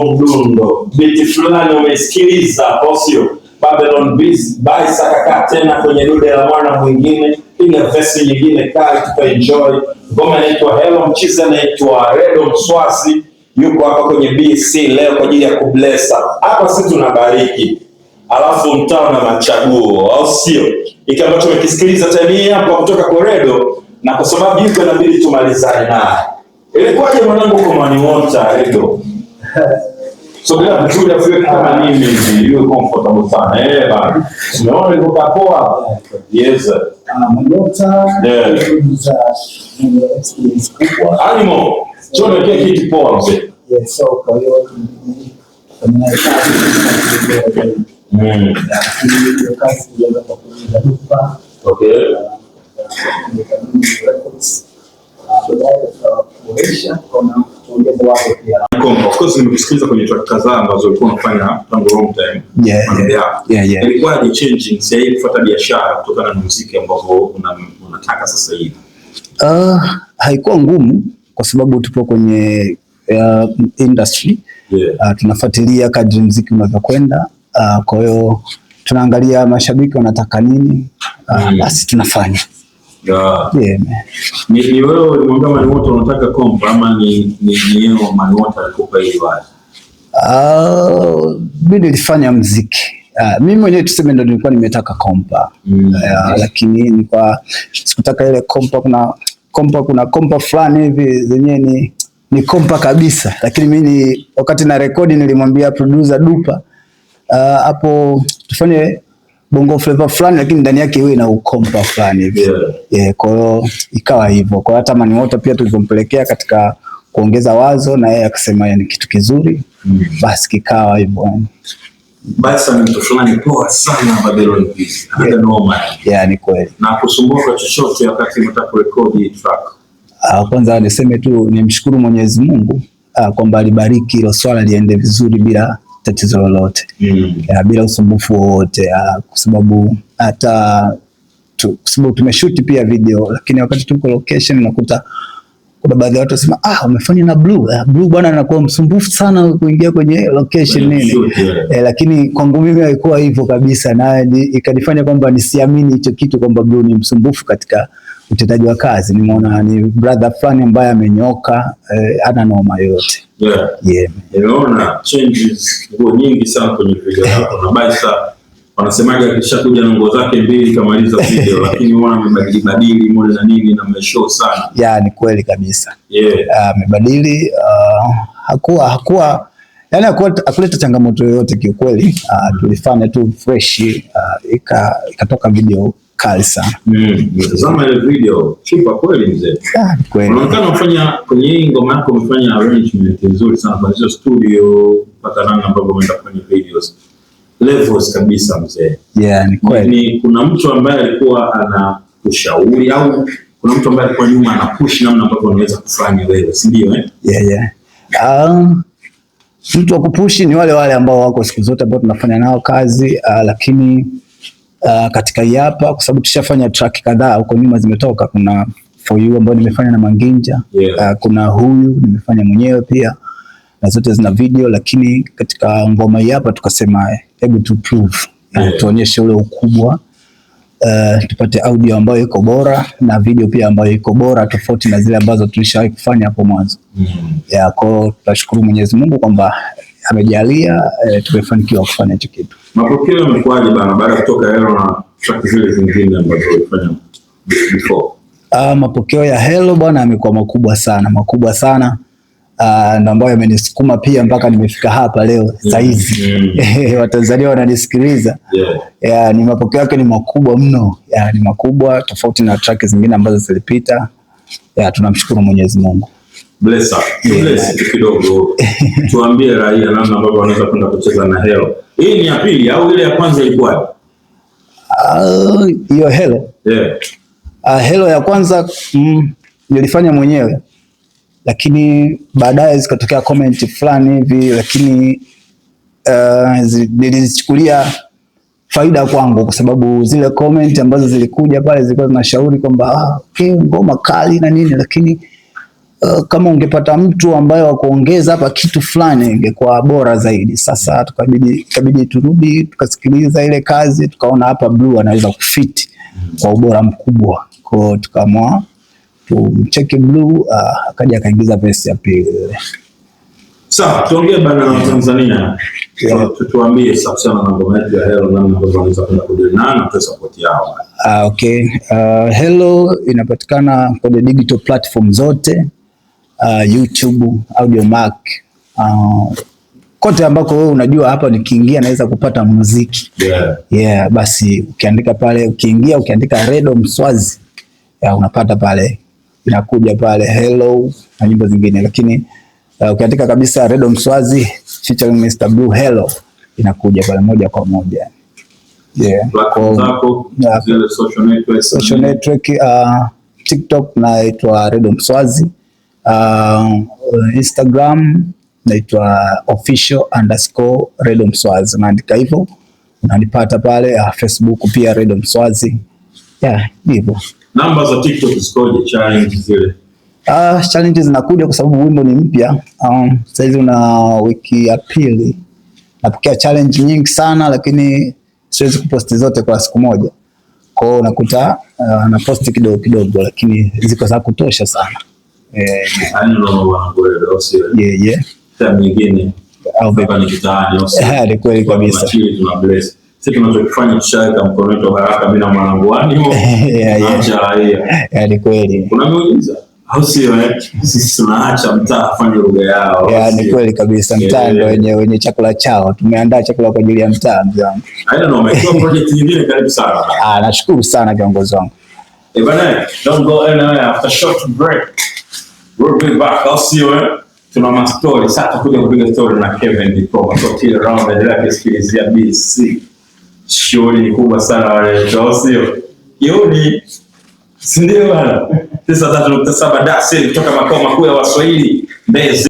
Mdundo biti fulani umesikiliza osio Babylon Baisa kaka tena kwenye dude la mwana mwingine, ile verse nyingine kali tukaenjoy. Ngoma inaitwa Hello, mchizi anaitwa Redo Mswasi, yuko hapa kwenye BC leo kwa ajili ya kublessa. Hapa sisi tunabariki, alafu mtao na machaguo, au sio? Hiki ambacho umekisikiliza tani hapa kutoka kwa Redo, na kwa sababu yuko inabidi tumalizane naye. Ilikuwaje mwanangu kwa Mani Water Redo? So bila kuchuja feel kama nini hivi, you comfortable sana. Bana. Umeona iko poa? Yes. Mani Water. Experience kubwa. Animo. Sio ndio kitu poa mzee. Yes, so kwa hiyo kama okay. Of course nimekusikiliza kwenye track kadhaa ambazo ulikuwa unafanya tangu long time. Yeah. Ilikuwa ni changing sasa hivi kufuata biashara kutokana na muziki ambao unataka sasa hivi. Haikuwa ngumu kwa sababu tupo kwenye industry. Tunafuatilia kadri muziki unavyokwenda. Kwa hiyo tunaangalia mashabiki wanataka nini, basi tunafanya. Ni wewe ulimwambia Mani Water unataka kompa ama ni yeye Mani Water alikupa hiyo wazi? Mimi nilifanya muziki. Mimi mwenyewe tuseme ndo nilikuwa nimetaka kompa. Lakini nilikuwa sikutaka ile kompa. Kuna kompa fulani hivi zenyewe ni kompa kabisa, lakini mimi wakati na rekodi nilimwambia producer Dupa hapo tufanye bongo flavor fulani lakini ndani yake iwe na ukompa fulani hivi. Kwa hiyo ikawa hivyo. Kwa hata Mani Water pia tulipompelekea katika kuongeza wazo na yeye akasema ni kitu kizuri, basi kikawa hivyo. Basi ni mtu fulani poa sana Babylon Beast. Hata normal. Ni kweli. Na kusumbuka chochote wakati unataka kurekodi track. Kwanza niseme tu nimshukuru Mwenyezi Mungu kwamba alibariki hilo swala liende vizuri bila tatizo lolote. Bila usumbufu wowote, kwa sababu tumeshoot pia video, lakini wakati tuko location nakuta kuna baadhi ya watu wasema umefanya na Blue bwana anakuwa msumbufu sana kuingia kwenye location nini. Lakini kwangu mimi haikuwa hivyo kabisa, na ikanifanya kwamba nisiamini hicho kitu kwamba Blue ni msumbufu katika utendaji wa kazi. Nimeona ni brother fulani ambaye amenyoka, ana noma yote. Unaona changes nyingi sana kwenye video yako. Na Baisa wanasemaje akishakuja na nguo zake mbili kamaliza video, lakini unaona amebadili mode na nini na mmeshow sana. Ni kweli kabisa. Amebadili, hakuwa yani hakuleta changamoto yoyote kiukweli. Tulifanya tu fresh, ikatoka video kali sana. Tazama ile video, chipa kweli mzee. Kweli. Unaonekana unafanya kwenye hii ngoma yako umefanya arrangement nzuri sana kwa hiyo studio, mpaka namna ambavyo umeenda kufanya videos. Levels kabisa mzee. Ni kweli. Kuna mtu ambaye alikuwa anakushauri au kuna mtu ambaye alikuwa nyuma anapush namna ambavyo unaweza kufanya wewe, si ndio mtu wa kupush ni wale ambao wako siku zote ambao tunafanya nao kazi, lakini katika hii hapa kwa sababu tushafanya track kadhaa huko nyuma zimetoka. Kuna For You ambayo nimefanya na Manginja, kuna huyu nimefanya mwenyewe pia, na zote zina video. Lakini katika ngoma hii hapa tukasema hebu tu prove, tuonyeshe ule ukubwa, tupate audio ambayo iko bora na video pia ambayo iko bora, tofauti na zile ambazo tulishawahi kufanya hapo mwanzo. Kwa tunashukuru Mwenyezi Mungu kwamba amejalia tumefanikiwa kufanya hicho kitu. Mapokeo yamekuaje bana baada ya kutoka Hello na track zile zingine ambazo ulifanya before? Mapokeo ya Hello bwana yamekuwa makubwa sana. Ndio ambayo yamenisukuma pia mpaka nimefika hapa leo sasa hivi. Watanzania wananisikiliza. Ni mapokeo yake ni makubwa mno. Ni makubwa tofauti na track zingine ambazo zilipita. Tunamshukuru Mwenyezi Mungu. Bless kidogo. Tuambie raia namna ambavyo wanaweza kwenda kucheza na Hello. Hii ni ya pili au ile ya kwanza ilikuwa? Hiyo Hello. Hello ya kwanza nilifanya mwenyewe, lakini baadaye zikatokea comment fulani hivi, lakini nilizichukulia faida kwangu kwa sababu zile comment ambazo zilikuja pale zilikuwa zinashauri kwamba ngoma kali na nini, lakini kama ungepata mtu ambaye wa kuongeza hapa kitu fulani ingekuwa bora zaidi. Sasa tukabidi turudi tukasikiliza ile kazi, tukaona hapa Blue anaweza kufiti kwa ubora mkubwa, kwa tukaamua tumcheke Blue, akaja akaingiza verse ya pili. Sawa, tuongee bana na Tanzania. Tuambie sasa na ngoma yetu ya Hello, namna ambavyo wanaweza kwenda kudena na support yao. Okay. Hello inapatikana kwenye digital platform zote, YouTube, Audiomack, kote ambako wewe unajua hapa nikiingia naweza kupata muziki. Yeah, basi ukiandika pale, ukiandika Redo Mswazi, unapata pale, inakuja pale Hello na nyimbo zingine, lakini ukiandika kabisa Redo Mswazi featuring Mr. Blue Hello, inakuja pale moja kwa moja. Yeah. Zile social network, TikTok naitwa Redo Mswazi, Instagram naitwa official_Redo Mswazi, naandika hivyo unanipata pale. Facebook pia Redo Mswazi. Yeah, hivyo. Namba za TikTok zikoje, challenge zile? Challenges zinakuja kwa sababu wimbo ni mpya. Sasa hivi una wiki ya pili. Napokea challenge nyingi sana, lakini siwezi kuposti zote kwa siku moja. Kwa hiyo unakuta na posti kidogo kidogo, lakini ziko za kutosha sana. Yeah. Time nyingine au baba ni kitaani au ni kweli kabisa. Tuna bless. Sisi tunachokifanya tushaweka mkono wetu haraka bila mwanangu wani huo. Yeah, ni kweli. Kuna muujiza au sio? Sisi tunaacha mtaa afanye lugha yao. Yeah, ni kweli kabisa. Mtaa ndio wenye chakula chao. Tumeandaa chakula kwa ajili ya mtaa, mzee wangu. I don't know, umetoa project nyingine, karibu sana. Nashukuru sana kiongozi wangu. Bana, don't go anywhere after short break. We'll be back. I'll see you. Tuna mastori sasa, kuja kupiga story na Kevin Dikoma. So till around endelea kusikilizia BC. Shughuli ni kubwa sana wale, sio? Yoni. Si ndio bana? 93.7 Dar kutoka makao makuu ya Waswahili Mbezi.